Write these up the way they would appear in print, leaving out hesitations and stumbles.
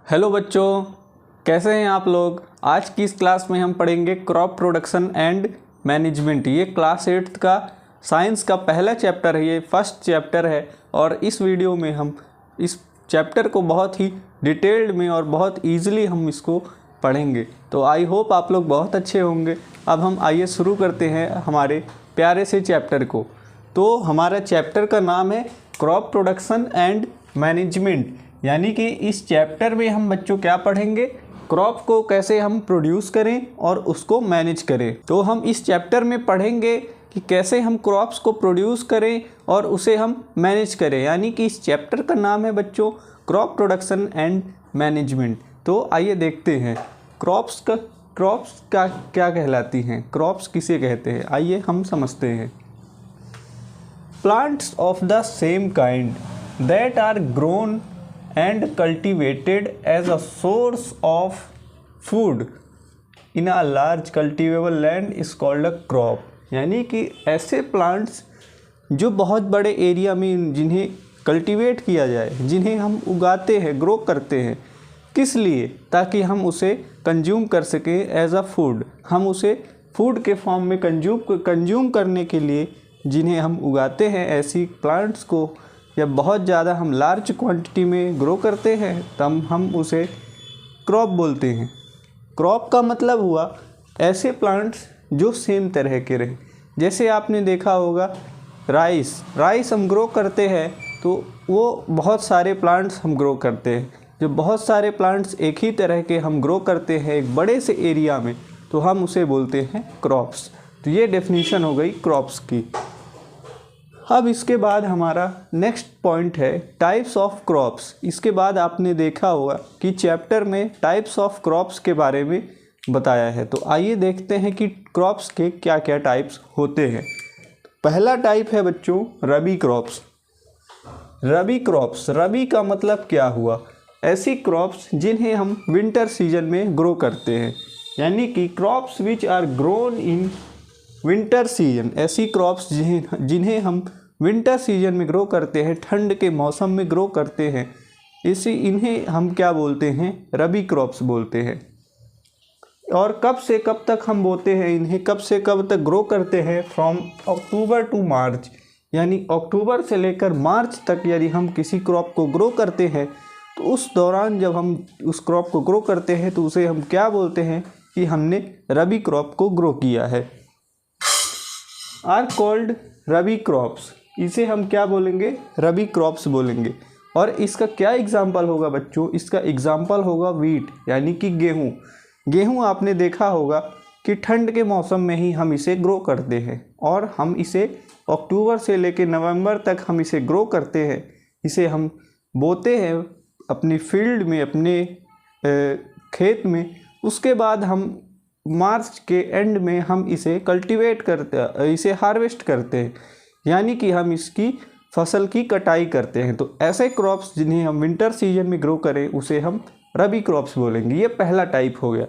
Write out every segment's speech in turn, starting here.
Hello बच्चों, कैसे हैं आप लोग। आज की इस क्लास में हम पढ़ेंगे क्रॉप प्रोडक्शन एंड मैनेजमेंट। ये क्लास 8th का साइंस का पहला चैप्टर है, ये फर्स्ट चैप्टर है। और इस वीडियो में हम इस चैप्टर को बहुत ही डिटेल्ड में और बहुत ईजिली हम इसको पढ़ेंगे। तो आई होप आप लोग बहुत अच्छे होंगे। अब हम आइए शुरू करते हैं हमारे प्यारे से चैप्टर को। तो हमारा चैप्टर का नाम है क्रॉप प्रोडक्शन एंड मैनेजमेंट, यानी कि इस चैप्टर में हम बच्चों क्या पढ़ेंगे, क्रॉप को कैसे हम प्रोड्यूस करें और उसको मैनेज करें। तो हम इस चैप्टर में पढ़ेंगे कि कैसे हम क्रॉप्स को प्रोड्यूस करें और उसे हम मैनेज करें, यानी कि इस चैप्टर का नाम है बच्चों क्रॉप प्रोडक्शन एंड मैनेजमेंट। तो आइए देखते हैं क्रॉप्स का क्या कहलाती हैं, क्रॉप्स किसे कहते हैं, आइए हम समझते हैं। Plants of the same kind that are grown and cultivated as a source of food in a large cultivable land is called a crop। यानी कि ऐसे प्लांट्स जो बहुत बड़े एरिया में जिन्हें कल्टीवेट किया जाए, जिन्हें हम उगाते हैं, ग्रो करते हैं, किस लिए, ताकि हम उसे कंज्यूम कर सकें एज अ फूड। हम उसे फूड के फॉर्म में कंज्यूम करने के लिए जिन्हें हम उगाते हैं, ऐसी प्लांट्स को जब बहुत ज़्यादा हम लार्ज क्वांटिटी में ग्रो करते हैं तब हम उसे क्रॉप बोलते हैं। क्रॉप का मतलब हुआ ऐसे प्लांट्स जो सेम तरह के रहे। जैसे आपने देखा होगा राइस हम ग्रो करते हैं, तो वो बहुत सारे प्लांट्स हम ग्रो करते हैं। जब बहुत सारे प्लांट्स एक ही तरह के हम ग्रो करते हैं एक बड़े से एरिया में, तो हम उसे बोलते हैं क्रॉप्स। तो ये डेफिनेशन हो गई क्रॉप्स की। अब इसके बाद हमारा नेक्स्ट पॉइंट है टाइप्स ऑफ क्रॉप्स। इसके बाद आपने देखा होगा कि चैप्टर में टाइप्स ऑफ क्रॉप्स के बारे में बताया है। तो आइए देखते हैं कि क्रॉप्स के क्या क्या टाइप्स होते हैं। पहला टाइप है बच्चों रबी क्रॉप्स। रबी का मतलब क्या हुआ, ऐसी क्रॉप्स जिन्हें हम विंटर सीजन में ग्रो करते हैं, यानी कि crops which are grown in winter season. ऐसी क्रॉप्स जिन्हें हम विंटर सीजन में ग्रो करते हैं, ठंड के मौसम में ग्रो करते हैं, इन्हें हम क्या बोलते हैं, रबी क्रॉप्स बोलते हैं। और कब से कब तक हम बोते हैं इन्हें, कब से कब तक ग्रो करते हैं, फ्रॉम अक्टूबर टू मार्च, यानी अक्टूबर से लेकर मार्च तक यदि हम किसी क्रॉप को ग्रो करते हैं, तो उस दौरान जब हम उस क्रॉप को ग्रो करते हैं तो उसे हम क्या बोलते हैं कि हमने रबी क्रॉप को ग्रो किया है। आर कॉल्ड रबी क्रॉप्स, इसे हम क्या बोलेंगे, रबी क्रॉप्स बोलेंगे। और इसका क्या एग्जाम्पल होगा बच्चों, इसका एग्जाम्पल होगा वीट, यानी कि गेहूँ आपने देखा होगा कि ठंड के मौसम में ही हम इसे ग्रो करते हैं, और हम इसे अक्टूबर से लेकर नवंबर तक हम इसे ग्रो करते हैं। इसे हम बोते हैं अपनी फील्ड में, अपने खेत में। उसके बाद हम मार्च के एंड में हम इसे कल्टीवेट करते हैं, इसे हार्वेस्ट करते हैं, यानी कि हम इसकी फसल की कटाई करते हैं। तो ऐसे क्रॉप्स जिन्हें हम विंटर सीजन में ग्रो करें उसे हम रबी क्रॉप्स बोलेंगे। ये पहला टाइप हो गया।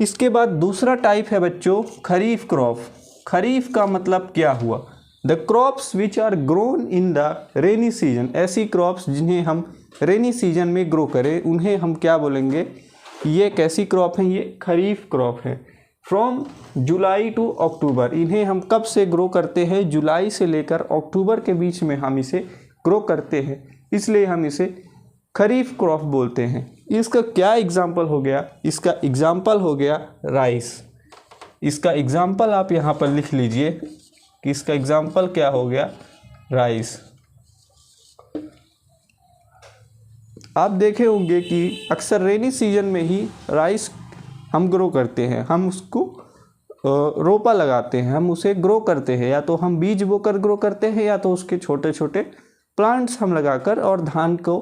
इसके बाद दूसरा टाइप है बच्चों खरीफ क्रॉप। खरीफ का मतलब क्या हुआ, the crops which are grown in the rainy season. ऐसी क्रॉप्स जिन्हें हम रेनी सीजन में ग्रो करें उन्हें हम क्या बोलेंगे, ये कैसी क्रॉप है, ये खरीफ क्रॉप है। फ्रॉम जुलाई टू अक्टूबर, इन्हें हम कब से ग्रो करते हैं, जुलाई से लेकर अक्टूबर के बीच में हम इसे ग्रो करते हैं, इसलिए हम इसे खरीफ क्रॉप बोलते हैं। इसका क्या एग्जाम्पल हो गया, इसका एग्जाम्पल हो गया राइस। इसका एग्जाम्पल आप यहाँ पर लिख लीजिए कि इसका एग्जाम्पल क्या हो गया, राइस। आप देखे होंगे कि अक्सर रेनी सीजन में ही राइस हम ग्रो करते हैं, हम उसको रोपा लगाते हैं, हम उसे ग्रो करते हैं, या तो हम बीज बोकर ग्रो करते हैं, या तो उसके छोटे छोटे प्लांट्स हम लगाकर और धान को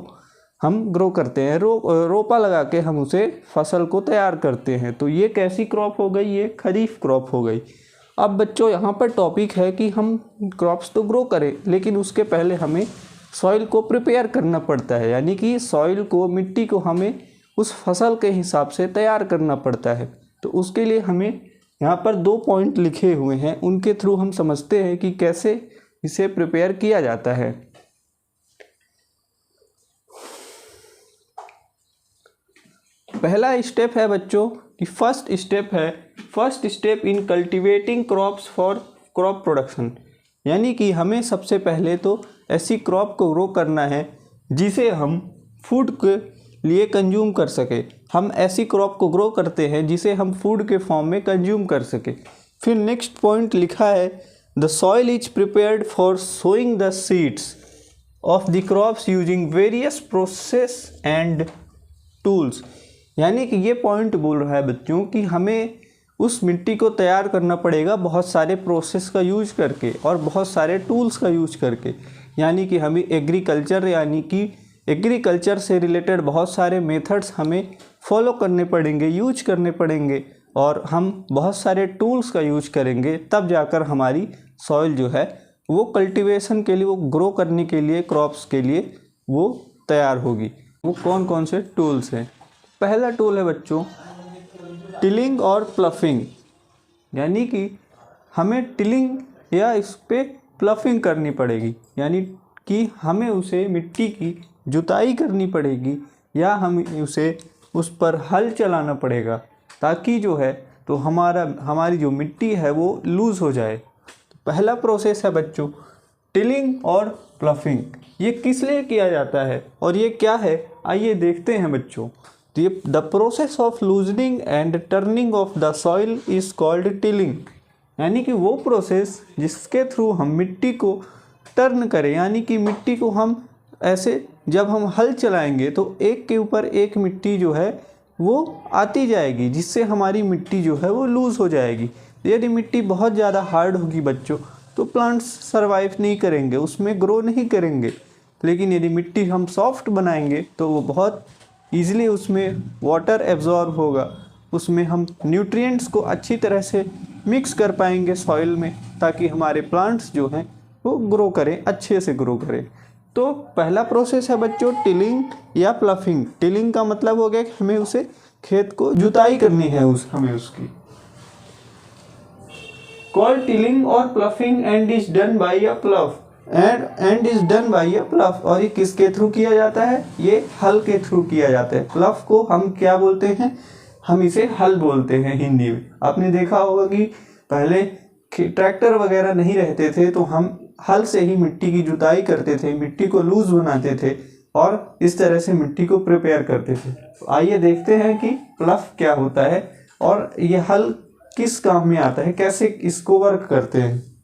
हम ग्रो करते हैं। रोपा लगा के हम उसे फसल को तैयार करते हैं। तो ये कैसी क्रॉप हो गई, ये खरीफ क्रॉप हो गई। अब बच्चों यहाँ पर टॉपिक है कि हम क्रॉप्स तो ग्रो करें, लेकिन उसके पहले हमें सॉइल को प्रिपेयर करना पड़ता है, यानी कि सॉइल को, मिट्टी को हमें उस फसल के हिसाब से तैयार करना पड़ता है। तो उसके लिए हमें यहाँ पर 2 पॉइंट लिखे हुए हैं, उनके थ्रू हम समझते हैं कि कैसे इसे प्रिपेयर किया जाता है। पहला स्टेप है बच्चों कि first step in cultivating crops for crop production, यानी कि हमें सबसे पहले तो ऐसी क्रॉप को ग्रो करना है जिसे हम फूड के लिए कंज्यूम कर सके। हम ऐसी क्रॉप को ग्रो करते हैं जिसे हम फूड के फॉर्म में कंज्यूम कर सके। फिर नेक्स्ट पॉइंट लिखा है the soil is prepared for sowing the seeds of the crops using various process and tools, यानी कि ये पॉइंट बोल रहा है बच्चों कि हमें उस मिट्टी को तैयार करना पड़ेगा बहुत सारे प्रोसेस का यूज करके और बहुत सारे टूल्स का यूज करके, यानी कि हमें एग्रीकल्चर से रिलेटेड बहुत सारे मेथड्स हमें फॉलो करने पड़ेंगे, यूज करने पड़ेंगे और हम बहुत सारे टूल्स का यूज करेंगे, तब जाकर हमारी सॉइल जो है वो कल्टीवेशन के लिए, वो ग्रो करने के लिए, क्रॉप्स के लिए वो तैयार होगी। वो कौन कौन से टूल्स हैं? पहला टूल है बच्चों टिलिंग और प्लफिंग, यानी कि हमें टिलिंग या इस पर प्लफिंग करनी पड़ेगी, यानी कि हमें उसे मिट्टी की जुताई करनी पड़ेगी या हमें उस पर हल चलाना पड़ेगा ताकि जो है तो हमारी जो मिट्टी है वो लूज़ हो जाए। तो पहला प्रोसेस है बच्चों टिलिंग और प्लफिंग। ये किस लिए किया जाता है और ये क्या है, आइए देखते हैं बच्चों। तो ये the process of loosening and turning of the soil is called tilling, यानी कि वो प्रोसेस जिसके थ्रू हम मिट्टी को टर्न करें, यानी कि मिट्टी को हम ऐसे जब हम हल चलाएंगे तो एक के ऊपर एक मिट्टी जो है वो आती जाएगी, जिससे हमारी मिट्टी जो है वो लूज़ हो जाएगी। यदि मिट्टी बहुत ज़्यादा हार्ड होगी बच्चों तो प्लांट्स सरवाइव नहीं करेंगे, उसमें ग्रो नहीं करेंगे। लेकिन यदि मिट्टी हम सॉफ्ट बनाएंगे तो वो बहुत ईजिली उसमें वाटर एब्जॉर्ब होगा, उसमें हम न्यूट्रिएंट्स को अच्छी तरह से मिक्स कर पाएंगे सॉइल में, ताकि हमारे प्लांट्स जो हैं वो ग्रो करें, अच्छे से ग्रो करें। तो पहला प्रोसेस है बच्चों टिलिंग या प्लफिंग। टिलिंग का मतलब हो गया कि हमें उसे खेत को जुताई करनी है, हमें उसकी कॉल्ड टिलिंग और ploughing and is done by a प्लफ and is done by अ प्लफ। और ये किसके थ्रू किया जाता है? ये हल के थ्रू किया जाता है। प्लफ को हम क्या बोलते हैं? हम इसे हल बोलते हैं हिंदी में। आपने देखा होगा कि पहले ट्रैक्टर वगैरह नहीं रहते थे तो हम हल से ही मिट्टी की जुताई करते थे, मिट्टी को लूज बनाते थे और इस तरह से मिट्टी को प्रिपेयर करते थे। तो आइए देखते हैं कि प्लफ क्या होता है और ये हल किस काम में आता है, कैसे इसको वर्क करते हैं।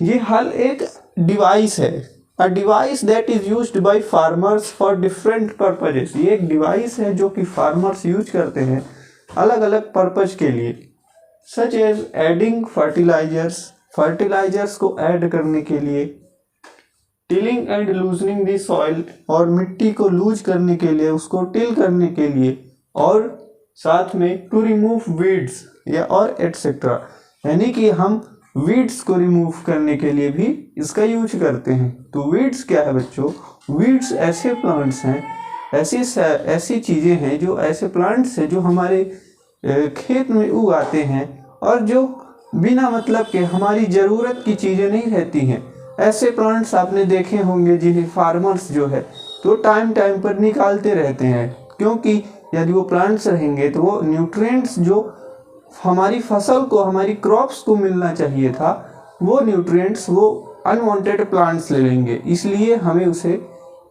ये हल एक डिवाइस है, a device that is used by farmers for different purposes. ये एक डिवाइस है जो कि फार्मर्स यूज करते हैं अलग अलग पर्पज के लिए, सच एज एडिंग फर्टिलाइजर्स को ऐड करने के लिए, tilling and loosening the soil और मिट्टी को लूज करने के लिए, उसको टिल करने के लिए, और साथ में टू रिमूव वीड्स या और एटसेट्रा, यानी कि हम वीड्स को रिमूव करने के लिए भी इसका यूज करते हैं। तो वीड्स क्या है बच्चों? वीड्स ऐसे प्लांट्स हैं, ऐसी चीज़ें हैं जो ऐसे प्लांट्स हैं जो हमारे खेत में उगाते हैं और जो बिना मतलब के हमारी ज़रूरत की चीज़ें नहीं रहती हैं। ऐसे प्लांट्स आपने देखे होंगे जिन्हें फार्मर्स जो है तो टाइम पर निकालते रहते हैं, क्योंकि यदि वो प्लांट्स रहेंगे तो वो न्यूट्रिएंट्स जो हमारी फसल को, हमारी क्रॉप्स को मिलना चाहिए था, वो न्यूट्रिएंट्स वो अनवांटेड प्लांट्स ले लेंगे। इसलिए हमें उसे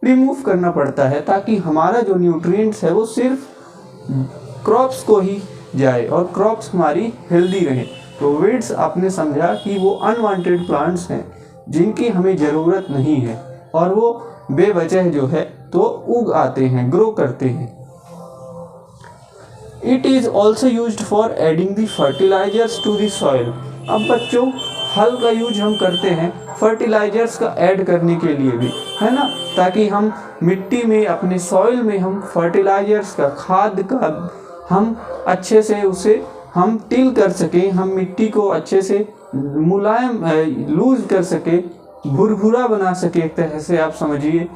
रिमूव करना पड़ता है ताकि हमारा जो न्यूट्रिएंट्स है वो सिर्फ क्रॉप्स को ही जाए और क्रॉप्स हमारी हेल्दी रहें। तो वीड्स आपने समझा कि वो अनवांटेड प्लांट्स हैं जिनकी हमें ज़रूरत नहीं है और वो बेवजह जो है तो उग आते हैं, ग्रो करते हैं। It is also used for adding the fertilisers to the soil. अब बच्चों हल का यूज हम करते हैं फर्टिलाइजर्स का ऐड करने के लिए भी, है ना, ताकि हम मिट्टी में, अपने सॉइल में हम फर्टिलाइजर्स का, खाद का हम अच्छे से उसे हम टिल कर सकें, हम मिट्टी को अच्छे से मुलायम लूज कर सके, भुरभुरा बना सके, एक तरह से आप समझिए।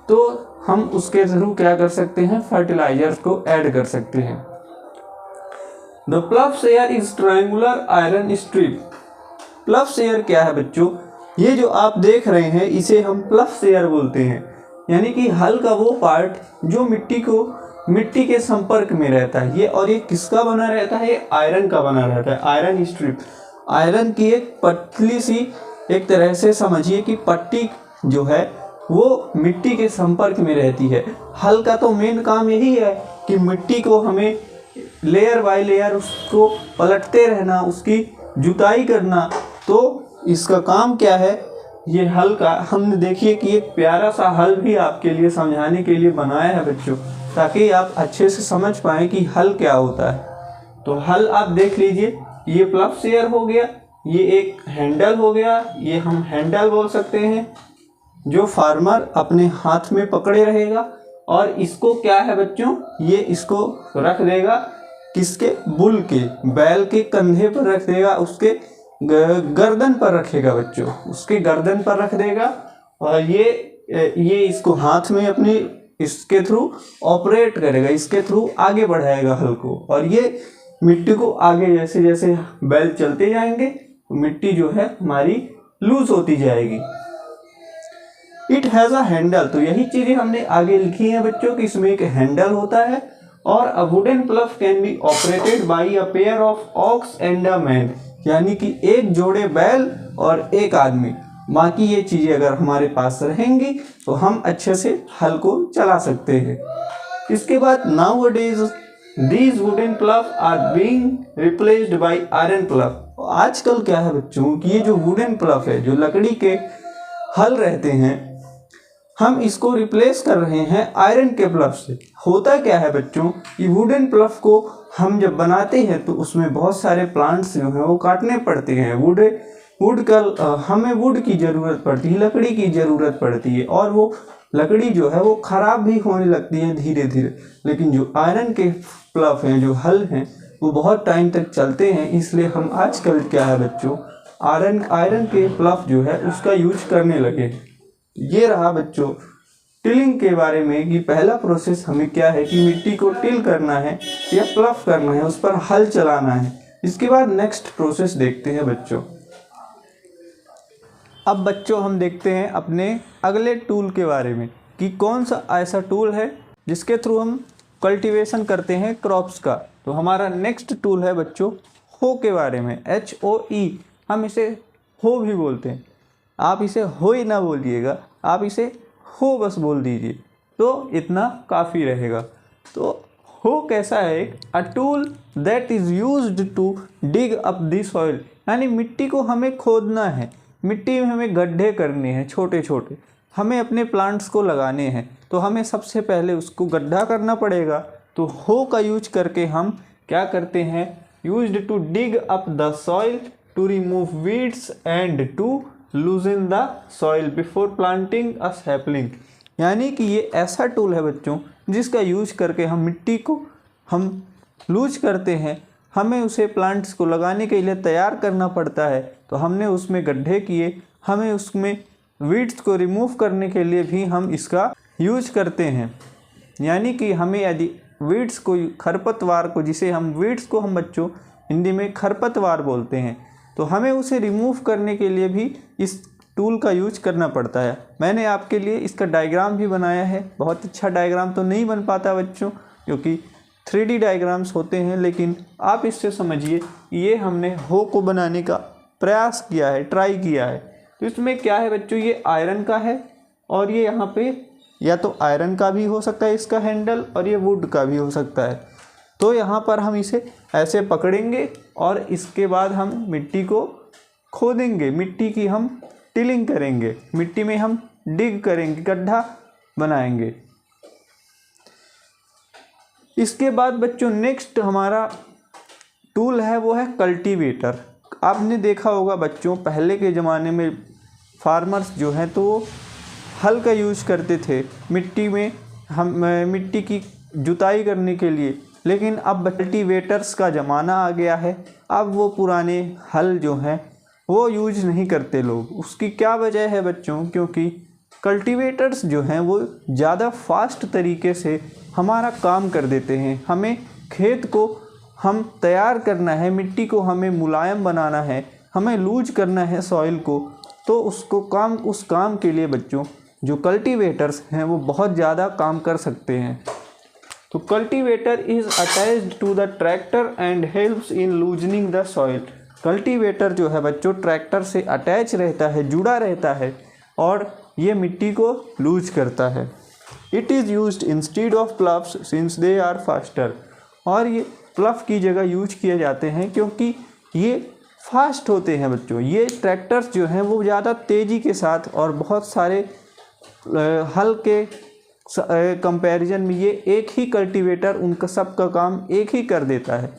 तो हम उसके थ्रू क्या कर सकते हैं? फर्टिलाइजर्स को ऐड कर सकते हैं। The प्लफ share is triangular iron strip. प्लफ share क्या है बच्चों? ये जो आप देख रहे हैं इसे हम प्लफ शेयर बोलते हैं, यानी कि हल का वो पार्ट जो मिट्टी को मिट्टी के संपर्क में रहता है ये, और ये किसका बना रहता है, ये आयरन का बना रहता है, आयरन स्ट्रिप। आयरन की एक पतली सी, एक तरह से समझिए कि पट्टी जो है वो मिट्टी के संपर्क में रहती है। हल का तो मेन काम यही है कि मिट्टी को हमें लेयर बाय लेयर उसको पलटते रहना, उसकी जुताई करना। तो इसका काम क्या है, ये हल का हमने देखिए कि एक प्यारा सा हल भी आपके लिए समझाने के लिए बनाया है बच्चों, ताकि आप अच्छे से समझ पाएँ कि हल क्या होता है। तो हल आप देख लीजिए, ये प्लवशेयर हो गया, ये एक हैंडल हो गया, ये हम हैंडल बोल सकते हैं, जो फार्मर अपने हाथ में पकड़े रहेगा। और इसको क्या है बच्चों, ये इसको रख देगा किसके, बुल के, बैल के कंधे पर रख देगा, उसके गर्दन पर रखेगा बच्चों, उसके गर्दन पर रख देगा। और ये इसको हाथ में अपने इसके थ्रू ऑपरेट करेगा, इसके थ्रू आगे बढ़ाएगा हल को। और ये मिट्टी को आगे जैसे जैसे बैल चलते जाएंगे तो मिट्टी जो है हमारी लूज होती जाएगी। इट हैज़ अ हैंडल, तो यही चीज़ें हमने आगे लिखी हैं बच्चों कि इसमें एक हैंडल होता है। और a wooden plough can be operated by a pair of aux and a man, यानी कि एक जोड़े बैल और एक आदमी। बाकी ये चीज़ें अगर हमारे पास रहेंगी तो हम अच्छे से हल को चला सकते हैं। इसके बाद nowadays these wooden plough are being replaced by iron plough. आजकल क्या है बच्चों कि ये जो वुडन प्लव है, जो लकड़ी के हल रहते हैं, हम इसको रिप्लेस कर रहे हैं आयरन के प्लव से। होता क्या है बच्चों कि वुडन प्लव को हम जब बनाते हैं तो उसमें बहुत सारे प्लांट्स जो हैं वो काटने पड़ते हैं। हमें वुड की ज़रूरत पड़ती है, लकड़ी की ज़रूरत पड़ती है, और वो लकड़ी जो है वो ख़राब भी होने लगती है धीरे धीरे। लेकिन जो आयरन के प्लव हैं, जो हल हैं, वो बहुत टाइम तक चलते हैं। इसलिए हम आजकल क्या है बच्चों, आयरन के प्लव जो है उसका यूज करने लगे। ये रहा बच्चों टिलिंग के बारे में कि पहला प्रोसेस हमें क्या है कि मिट्टी को टिल करना है या प्लव करना है, उस पर हल चलाना है। इसके बाद नेक्स्ट प्रोसेस देखते हैं बच्चों। अब बच्चों हम देखते हैं अपने अगले टूल के बारे में कि कौन सा ऐसा टूल है जिसके थ्रू हम कल्टीवेशन करते हैं क्रॉप्स का। तो हमारा नेक्स्ट टूल है बच्चों हो के बारे में, HOE, हम इसे हो भी बोलते हैं। आप इसे हो ही ना बोलिएगा, आप इसे हो बस बोल दीजिए तो इतना काफ़ी रहेगा। तो हो कैसा है, a tool that is used to dig up the soil, यानी मिट्टी को हमें खोदना है, मिट्टी में हमें गड्ढे करने हैं छोटे छोटे, हमें अपने प्लांट्स को लगाने हैं। तो हमें सबसे पहले उसको गड्ढा करना पड़ेगा। तो हो का यूज करके हम क्या करते हैं, used to dig up the soil to remove weeds and to loosen the soil before planting a sapling, यानी कि ये ऐसा टूल है बच्चों जिसका यूज करके हम मिट्टी को हम लूज करते हैं, हमें उसे प्लांट्स को लगाने के लिए तैयार करना पड़ता है। तो हमने उसमें गड्ढे किए, हमें उसमें वीड्स को रिमूव करने के लिए भी हम इसका यूज करते हैं। यानी कि हमें यदि वीड्स को, खरपतवार को, जिसे हम वीड्स को हम बच्चों हिंदी में खरपतवार बोलते हैं, तो हमें उसे रिमूव करने के लिए भी इस टूल का यूज करना पड़ता है। मैंने आपके लिए इसका डायग्राम भी बनाया है। बहुत अच्छा डायग्राम तो नहीं बन पाता बच्चों क्योंकि 3D डायग्राम्स होते हैं, लेकिन आप इससे समझिए ये हमने हो को बनाने का प्रयास किया है, ट्राई किया है। तो इसमें क्या है बच्चों, ये आयरन का है और ये यहाँ पे या तो आयरन का भी हो सकता है इसका हैंडल, और ये वुड का भी हो सकता है। तो यहाँ पर हम इसे ऐसे पकड़ेंगे और इसके बाद हम मिट्टी को खोदेंगे, मिट्टी की हम टिलिंग करेंगे, मिट्टी में हम डिग करेंगे, गड्ढा बनाएंगे। इसके बाद बच्चों नेक्स्ट हमारा टूल है वो है कल्टीवेटर। आपने देखा होगा बच्चों पहले के ज़माने में फार्मर्स जो हैं तो हल का यूज करते थे मिट्टी में, हम मिट्टी की जुताई करने के लिए। लेकिन अब कल्टीवेटर्स का ज़माना आ गया है, अब वो पुराने हल जो हैं वो यूज नहीं करते लोग। उसकी क्या वजह है बच्चों, क्योंकि कल्टीवेटर्स जो हैं वो ज़्यादा फास्ट तरीके से हमारा काम कर देते हैं। हमें खेत को हम तैयार करना है, मिट्टी को हमें मुलायम बनाना है, हमें लूज करना है सॉइल को, तो उस काम के लिए बच्चों जो कल्टीवेटर्स हैं वो बहुत ज़्यादा काम कर सकते हैं। तो cultivator is attached to the tractor and helps in loosening the soil. Cultivator जो है बच्चों ट्रैक्टर से अटैच रहता है, जुड़ा रहता है और ये मिट्टी को लूज करता है। It is used instead of ploughs since they are faster. और ये प्लफ की जगह यूज किए जाते हैं क्योंकि ये फास्ट होते हैं बच्चों। ये ट्रैक्टर्स जो हैं वो ज़्यादा तेज़ी के साथ और बहुत सारे हल के कंपैरिजन में ये एक ही कल्टीवेटर उनका सबका काम एक ही कर देता है,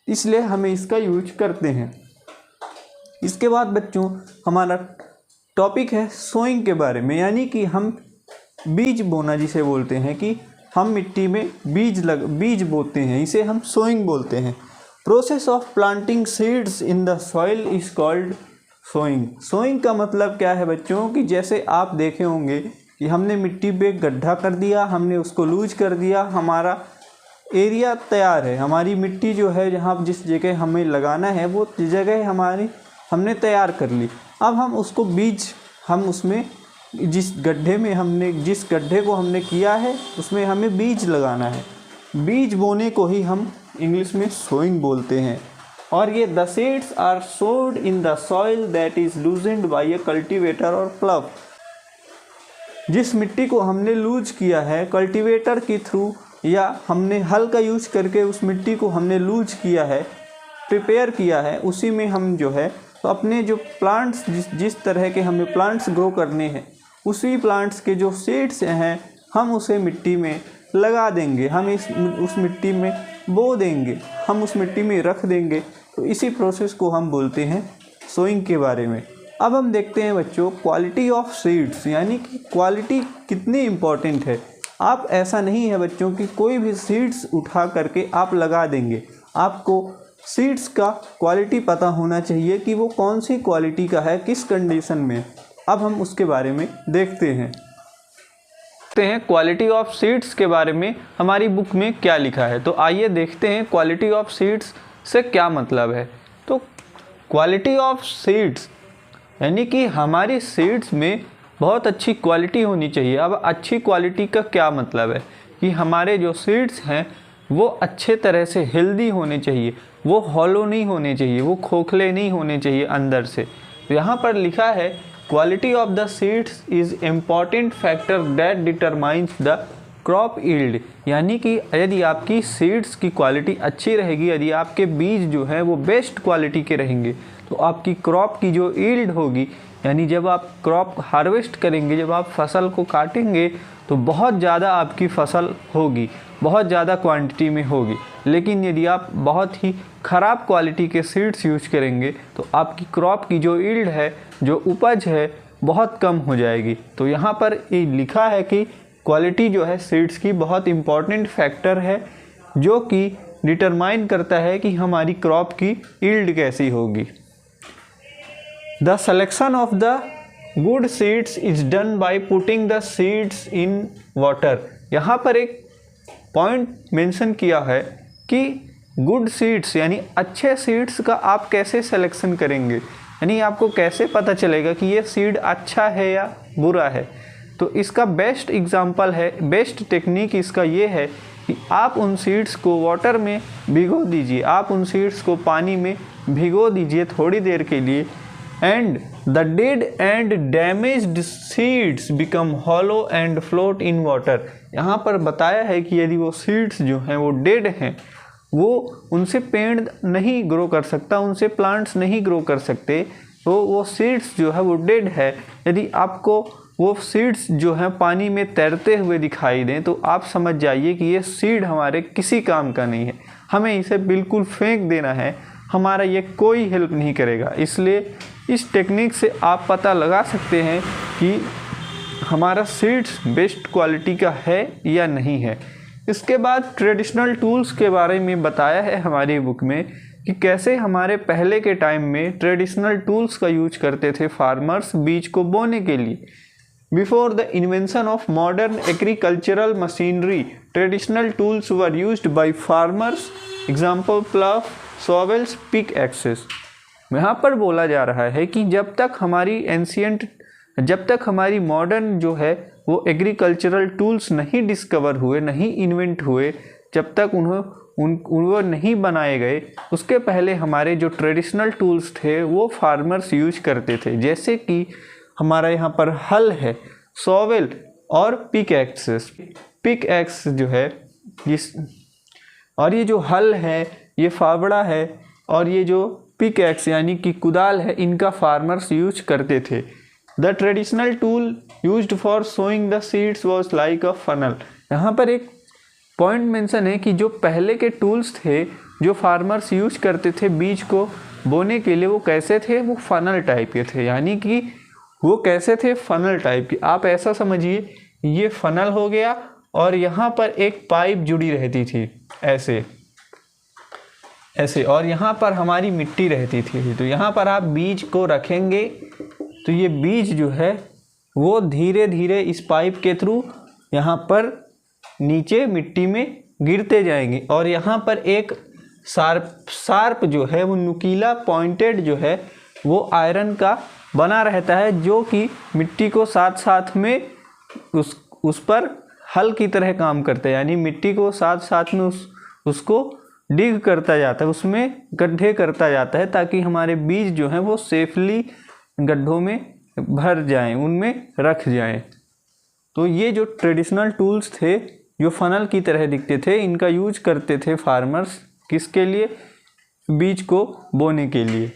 इसलिए हमें इसका यूज करते हैं। इसके बाद बच्चों हमारा टॉपिक है सोइंग के बारे में, यानी कि हम बीज बोना जिसे बोलते हैं, कि हम मिट्टी में बीज बोते हैं, इसे हम सोइंग बोलते हैं। Process of planting seeds in the soil is called sowing. Sowing का मतलब क्या है बच्चों कि जैसे आप देखे होंगे कि हमने मिट्टी पे गड्ढा कर दिया, हमने उसको लूज कर दिया, हमारा एरिया तैयार है, हमारी मिट्टी जो है जहाँ जिस जगह हमें लगाना है वो जगह हमने तैयार कर ली। अब हम उसको हम उसमें जिस गड्ढे को हमने किया है उसमें हमें बीज लगाना है। बीज बोने को ही हम इंग्लिश में सोइंग बोलते हैं। और ये the seeds are sowed in the soil that is loosened by a cultivator और प्लव। जिस मिट्टी को हमने लूज किया है कल्टीवेटर के थ्रू या हमने हल का यूज करके उस मिट्टी को हमने लूज किया है, प्रिपेयर किया है, उसी में हम जो है तो अपने जो प्लांट्स जिस तरह के हमें प्लांट्स ग्रो करने हैं उसी प्लांट्स के जो सीड्स हैं हम उसे मिट्टी में लगा देंगे, हम उस मिट्टी में बो देंगे, हम उस मिट्टी में रख देंगे। तो इसी प्रोसेस को हम बोलते हैं सोइंग के बारे में। अब हम देखते हैं बच्चों क्वालिटी ऑफ सीड्स, यानी कि क्वालिटी कितनी इम्पॉर्टेंट है। आप ऐसा नहीं है बच्चों कि कोई भी सीड्स उठा करके आप लगा देंगे, आपको सीड्स का क्वालिटी पता होना चाहिए कि वो कौन सी क्वालिटी का है, किस कंडीशन में। अब हम उसके बारे में देखते हैं क्वालिटी ऑफ सीड्स के बारे में हमारी बुक में क्या लिखा है। तो आइए देखते हैं क्वालिटी ऑफ सीड्स से क्या मतलब है। तो क्वालिटी ऑफ सीड्स यानी कि हमारी सीड्स में बहुत अच्छी क्वालिटी होनी चाहिए। अब अच्छी क्वालिटी का क्या मतलब है कि हमारे जो सीड्स हैं वो अच्छे तरह से हेल्दी होने चाहिए, वो हॉलो नहीं होने चाहिए, वो खोखले नहीं होने चाहिए अंदर से। तो यहाँ पर लिखा है quality of the seeds is important factor that determines the crop yield. यानी कि यदि आपकी सीड्स की क्वालिटी अच्छी रहेगी, यदि आपके बीज जो है वो बेस्ट क्वालिटी के रहेंगे, तो आपकी क्रॉप की जो यील्ड होगी, यानी जब आप क्रॉप हार्वेस्ट करेंगे, जब आप फसल को काटेंगे तो बहुत ज़्यादा आपकी फसल होगी, बहुत ज़्यादा क्वांटिटी में होगी। लेकिन यदि आप बहुत ही ख़राब क्वालिटी के सीड्स यूज करेंगे तो आपकी क्रॉप की जो यील्ड है, जो उपज है, बहुत कम हो जाएगी। तो यहाँ पर ये लिखा है कि क्वालिटी जो है सीड्स की बहुत इम्पॉर्टेंट फैक्टर है जो कि डिटरमाइन करता है कि हमारी क्रॉप की यील्ड कैसी होगी। The selection of the good seeds is done by putting the seeds in water. यहाँ पर एक पॉइंट मेंशन किया है कि गुड सीड्स यानी अच्छे सीड्स का आप कैसे सिलेक्शन करेंगे, यानी आपको कैसे पता चलेगा कि ये सीड अच्छा है या बुरा है। तो इसका बेस्ट एग्जांपल है, बेस्ट टेक्निक इसका ये है कि आप उन सीड्स को वाटर में भिगो दीजिए, आप उन सीड्स को पानी में भिगो दीजिए थोड़ी देर के लिए, and the dead and damaged seeds become hollow and float in water. यहाँ पर बताया है कि यदि वो सीड्स जो हैं वो डेड हैं, वो उनसे पेड़ नहीं ग्रो कर सकता, उनसे प्लांट्स नहीं ग्रो कर सकते, तो वो सीड्स जो है वो डेड है। यदि आपको वो सीड्स जो हैं पानी में तैरते हुए दिखाई दें तो आप समझ जाइए कि ये सीड हमारे किसी काम का नहीं है, हमें इसे बिल्कुल फेंक देना है, हमारा ये कोई हेल्प नहीं करेगा। इसलिए इस टेक्निक से आप पता लगा सकते हैं कि हमारा सीड्स बेस्ट क्वालिटी का है या नहीं है। इसके बाद ट्रेडिशनल टूल्स के बारे में बताया है हमारी बुक में कि कैसे हमारे पहले के टाइम में ट्रेडिशनल टूल्स का यूज करते थे फार्मर्स बीज को बोने के लिए। Before the invention of modern agricultural machinery, traditional tools were used by farmers, example plough, shovels, pick axes. यहाँ पर बोला जा रहा है कि जब तक हमारी मॉडर्न जो है वो एग्रीकल्चरल टूल्स नहीं डिस्कवर हुए, नहीं इन्वेंट हुए, जब तक वो नहीं बनाए गए उसके पहले हमारे जो ट्रेडिशनल टूल्स थे वो फार्मर्स यूज करते थे, जैसे कि हमारा यहाँ पर हल है, शॉवेल और पिक एक्स जो है और ये जो हल है, ये फावड़ा है और ये जो पिक एक्स यानी कि कुदाल है, इनका फार्मर्स यूज करते थे। The traditional tool used for sowing the seeds was like a funnel. यहाँ पर एक पॉइंट मेंशन है कि जो पहले के टूल्स थे जो फार्मर्स यूज करते थे बीज को बोने के लिए, वो कैसे थे, वो फनल टाइप के थे। यानी कि वो कैसे थे, फनल टाइप की। आप ऐसा समझिए, ये फनल हो गया और यहाँ पर एक पाइप जुड़ी रहती थी ऐसे और यहाँ पर हमारी मिट्टी रहती थी। तो यहाँ पर आप बीज को रखेंगे तो ये बीज जो है वो धीरे धीरे इस पाइप के थ्रू यहाँ पर नीचे मिट्टी में गिरते जाएंगे और यहाँ पर एक शार्प जो है, वो नुकीला पॉइंटेड जो है, वो आयरन का बना रहता है, जो कि मिट्टी को साथ साथ में उस पर हल की तरह काम करता है। यानी मिट्टी को साथ साथ में उसको डिग करता जाता है, उसमें गड्ढे करता जाता है, ताकि हमारे बीज जो हैं वो सेफली गड्ढों में भर जाएं, उनमें रख जाएं। तो ये जो ट्रेडिशनल टूल्स थे जो फनल की तरह दिखते थे, इनका यूज करते थे फार्मर्स, किसके लिए, बीज को बोने के लिए।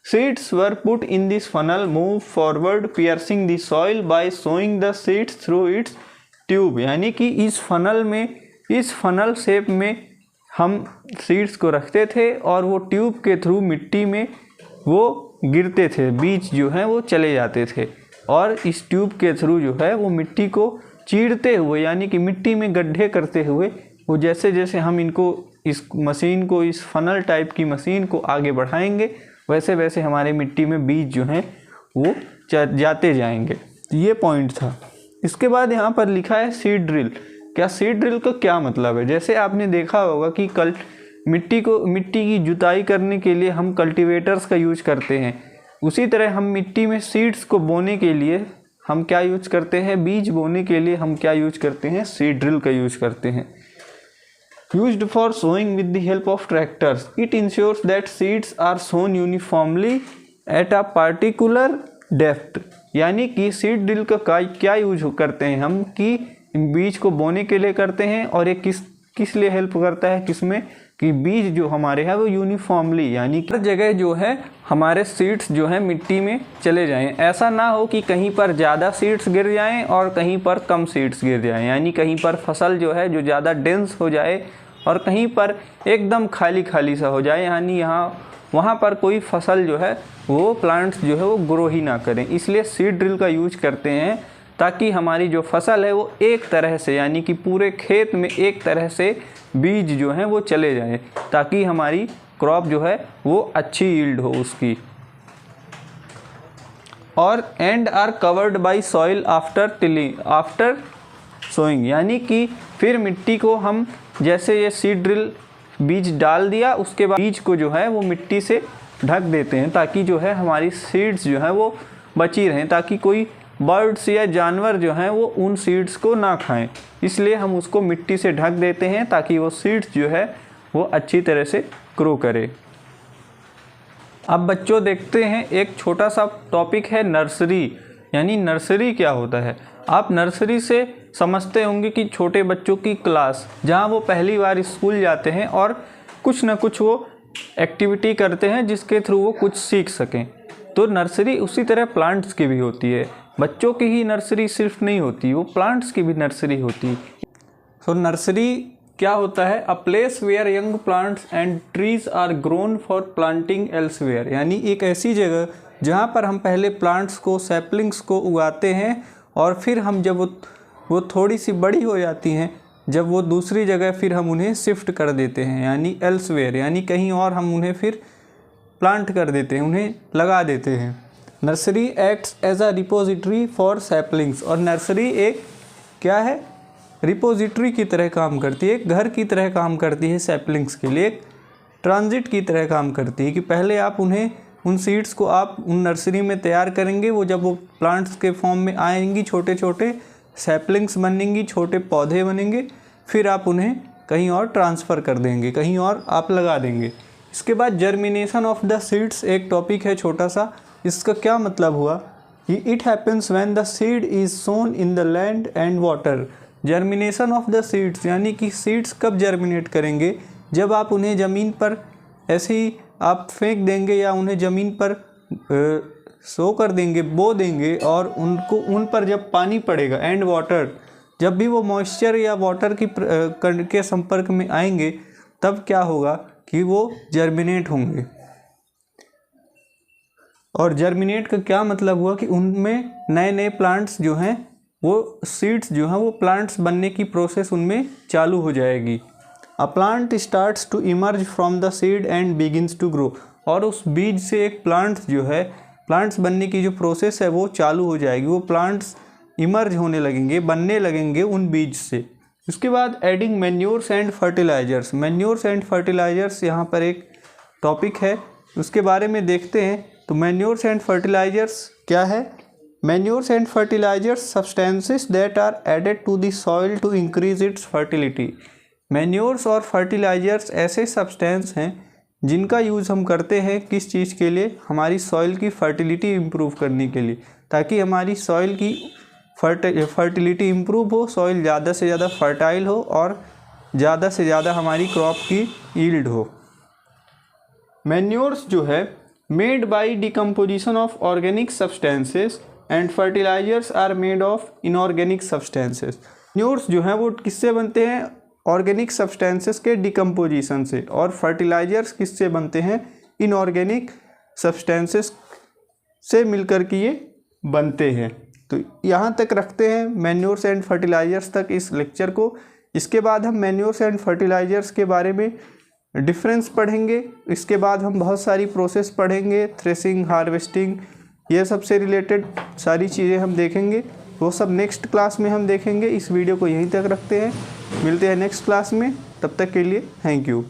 Seeds were put in this funnel, move forward, piercing the soil by sowing the seeds through its tube. यानी कि इस फनल शेप में हम सीड्स को रखते थे और वो ट्यूब के थ्रू मिट्टी में वो गिरते थे, बीज जो हैं वो चले जाते थे और इस ट्यूब के थ्रू जो है वो मिट्टी को चीरते हुए, यानी कि मिट्टी में गड्ढे करते हुए, वो जैसे जैसे हम इस मशीन को, इस फनल टाइप की मशीन को आगे बढ़ाएंगे, वैसे वैसे हमारे मिट्टी में बीज जो हैं वो जाते जाएंगे। ये पॉइंट था। इसके बाद यहाँ पर लिखा है सीड ड्रिल। क्या सीड ड्रिल का क्या मतलब है? जैसे आपने देखा होगा कि मिट्टी की जुताई करने के लिए हम कल्टीवेटर्स का यूज करते हैं, उसी तरह हम मिट्टी में सीड्स को बोने के लिए हम क्या यूज करते हैं, बीज बोने के लिए हम क्या यूज करते हैं, सीड ड्रिल का यूज करते हैं। Used for sowing with the help of tractors, it ensures that seeds are sown uniformly at a particular depth. यानी कि सीड ड्रिल का क्या यूज करते हैं हम, कि बीज को बोने के लिए करते हैं और ये किस लिए हेल्प करता है, किसमें, कि बीज जो हमारे हैं वो यूनिफॉर्मली, यानी हर जगह जो है हमारे सीड्स जो है मिट्टी में चले जाएं। ऐसा ना हो कि कहीं पर ज़्यादा सीड्स गिर जाएं और कहीं पर कम सीड्स गिर जाएं, यानी कहीं पर फसल जो है जो ज़्यादा डेंस हो जाए और कहीं पर एकदम खाली सा हो जाए, यानी वहाँ पर कोई फसल जो है वो प्लांट्स जो है वो ग्रो ही ना करें। इसलिए सीड ड्रिल का यूज करते हैं ताकि हमारी जो फसल है वो एक तरह से, यानी कि पूरे खेत में एक तरह से बीज जो हैं वो चले जाएं, ताकि हमारी क्रॉप जो है वो अच्छी यील्ड हो उसकी। और and are covered by soil after sowing, यानी कि फिर मिट्टी को हम, जैसे ये सीड ड्रिल बीज डाल दिया, उसके बाद बीज को जो है वो मिट्टी से ढक देते हैं, ताकि जो है हमारी सीड्स जो है वो बची रहें, ताकि कोई बर्ड्स या जानवर जो हैं वो उन सीड्स को ना खाएं। इसलिए हम उसको मिट्टी से ढक देते हैं ताकि वो सीड्स जो है वो अच्छी तरह से ग्रो करे। अब बच्चों देखते हैं एक छोटा सा टॉपिक है नर्सरी। यानी नर्सरी क्या होता है? आप नर्सरी से समझते होंगे कि छोटे बच्चों की क्लास, जहाँ वो पहली बार स्कूल जाते हैं और कुछ ना कुछ वो एक्टिविटी करते हैं जिसके थ्रू वो कुछ सीख सकें। तो नर्सरी उसी तरह प्लांट्स की भी होती है। बच्चों की ही नर्सरी सिर्फ नहीं होती, वो प्लांट्स की भी नर्सरी होती। सो नर्सरी क्या होता है? A place where young plants and trees are grown for planting elsewhere. यानी एक ऐसी जगह जहाँ पर हम पहले प्लांट्स को, सैपलिंग्स को उगाते हैं और फिर हम जब वो थोड़ी सी बड़ी हो जाती हैं, जब वो दूसरी जगह फिर हम उन्हें शिफ्ट कर देते हैं, यानी एल्सवेयर, यानी कहीं और हम उन्हें फिर प्लांट कर देते हैं, उन्हें लगा देते हैं। Nursery acts as a repository for saplings. और नर्सरी एक क्या है? रिपोजिटरी की तरह काम करती है, एक घर की तरह काम करती है सैपलिंग्स के लिए, एक ट्रांजिट की तरह काम करती है कि पहले आप उन सीड्स को आप उन नर्सरी में तैयार करेंगे, वो जब वो प्लांट्स के फॉर्म में आएंगी, छोटे छोटे सैपलिंग्स बनेंगी, छोटे पौधे बनेंगे, फिर आप उन्हें कहीं और ट्रांसफ़र कर देंगे, कहीं और आप लगा देंगे। इसके बाद जर्मिनेशन ऑफ द सीड्स एक टॉपिक है छोटा सा। इसका क्या मतलब हुआ कि it happens when the seed is sown in the land and water. Germination of the seeds यानी कि सीड्स कब जर्मिनेट करेंगे, जब आप उन्हें ज़मीन पर ऐसे ही आप फेंक देंगे या उन्हें ज़मीन पर सो कर देंगे, बो देंगे, और उन पर जब पानी पड़ेगा एंड वाटर, जब भी वो मॉइस्चर या वाटर के संपर्क में आएंगे तब क्या होगा कि वो जर्मिनेट होंगे। और जर्मिनेट का क्या मतलब हुआ कि उनमें नए नए प्लांट्स जो हैं वो सीड्स जो हैं वो प्लांट्स बनने की प्रोसेस उनमें चालू हो जाएगी। A plant starts to emerge from the seed and begins to grow. और उस बीज से एक प्लांट्स जो है, प्लांट्स बनने की जो प्रोसेस है वो चालू हो जाएगी। वो प्लांट्स इमर्ज होने लगेंगे, बनने लगेंगे उन बीज से। उसके बाद adding manures and fertilisers. Manures and fertilisers यहाँ पर एक टॉपिक है, उसके बारे में देखते हैं। तो मैन्योर्स एंड फर्टिलाइजर्स क्या है? Manures and fertilisers substances that are added to the soil to increase its fertility. Manures और फर्टिलाइजर्स ऐसे सब्सटेंस हैं जिनका यूज़ हम करते हैं किस चीज़ के लिए? हमारी सॉइल की फर्टिलिटी इम्प्रूव करने के लिए, ताकि हमारी सॉइल की फर्टिलिटी इम्प्रूव हो, सॉइल ज़्यादा से ज़्यादा फर्टाइल हो और ज़्यादा से ज़्यादा हमारी क्रॉप की यील्ड हो। मैन्योर्स जो है made by decomposition of organic substances and fertilisers are made of inorganic substances. Manures जो हैं वो किससे बनते हैं? ऑर्गेनिक सब्सटेंसेस के डिकम्पोजिशन से। और फर्टिलाइजर्स किससे बनते हैं? इनऑर्गेनिक सब्सटेंसेस से मिलकर के ये बनते हैं। तो यहाँ तक रखते हैं मैन्योर्स एंड फर्टिलाइजर्स तक इस लेक्चर को। इसके बाद हम मैन्योर्स एंड फर्टिलाइजर्स के बारे में डिफरेंस पढ़ेंगे। इसके बाद हम बहुत सारी प्रोसेस पढ़ेंगे, थ्रेसिंग, हार्वेस्टिंग, ये सब से रिलेटेड सारी चीज़ें हम देखेंगे। वो सब नेक्स्ट क्लास में हम देखेंगे। इस वीडियो को यहीं तक रखते हैं, मिलते हैं नेक्स्ट क्लास में। तब तक के लिए थैंक यू।